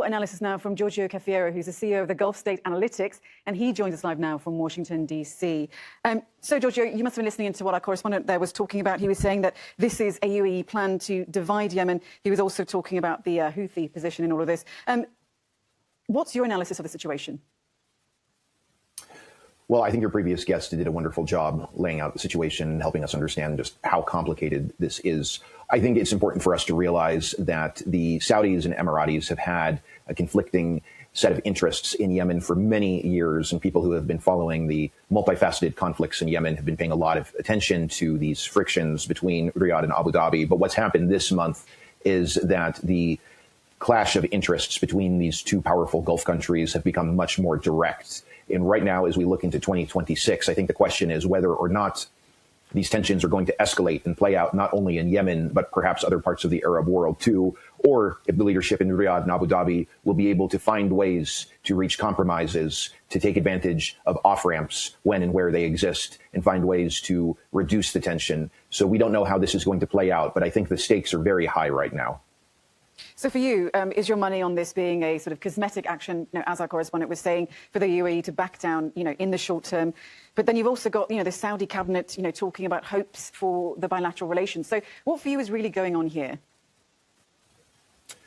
Analysis now from Giorgio Cafiero, who's the CEO of the Gulf State Analytics, and he joins us live now from Washington, D.C. So, Giorgio, you must have been listening to what our correspondent there was talking about. He was saying that this is a UAE plan to divide Yemen. He was also talking about the Houthi position in all of this. What's your analysis of the situation? Well, I think your previous guest did a wonderful job laying out the situation and helping us understand just how complicated this is. I think it's important for us to realize that the Saudis and Emiratis have had a conflicting set of interests in Yemen for many years, and people who have been following the multifaceted conflicts in Yemen have been paying a lot of attention to these frictions between Riyadh and Abu Dhabi. But what's happened this month is that the clash of interests between these two powerful Gulf countries have become much more direct. And right now, as we look into 2026, I think the question is whether or not these tensions are going to escalate and play out not only in Yemen, but perhaps other parts of the Arab world too, or if the leadership in Riyadh and Abu Dhabi will be able to find ways to reach compromises, to take advantage of off-ramps when and where they exist, and find ways to reduce the tension. So we don't know how this is going to play out, but I think the stakes are very high right now. So for you, is your money on this being a sort of cosmetic action, as our correspondent was saying, for the UAE to back down, in the short term? But then you've also got, the Saudi cabinet, talking about hopes for the bilateral relations. So what for you is really going on here?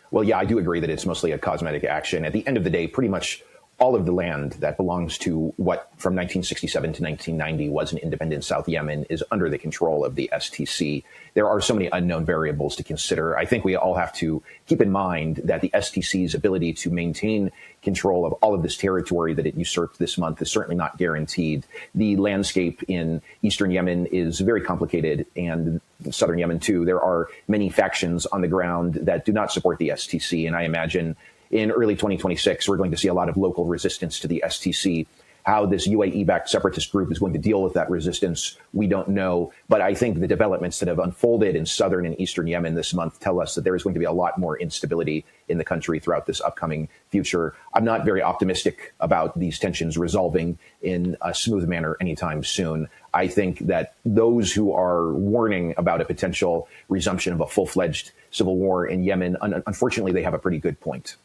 Well, yeah, I do agree that it's mostly a cosmetic action. At the end of the day, pretty much all of the land that belongs to what from 1967 to 1990 was an independent South Yemen is under the control of the STC. There are so many unknown variables to consider. I think we all have to keep in mind that the STC's ability to maintain control of all of this territory that it usurped this month is certainly not guaranteed. The landscape in eastern Yemen is very complicated, and in southern Yemen too. There are many factions on the ground that do not support the STC, and I imagine in early 2026, we're going to see a lot of local resistance to the STC. How this UAE-backed separatist group is going to deal with that resistance, we don't know. But I think the developments that have unfolded in southern and eastern Yemen this month tell us that there is going to be a lot more instability in the country throughout this upcoming future. I'm not very optimistic about these tensions resolving in a smooth manner anytime soon. I think that those who are warning about a potential resumption of a full-fledged civil war in Yemen, unfortunately, they have a pretty good point.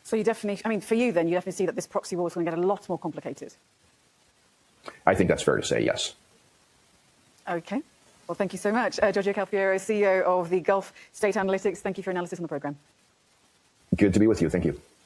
So you definitely, for you then, you definitely see that this proxy war is going to get a lot more complicated. I think that's fair to say, yes. Okay. Well, thank you so much. Giorgio Cafiero, CEO of the Gulf State Analytics. Thank you for your analysis on the programme. Good to be with you. Thank you.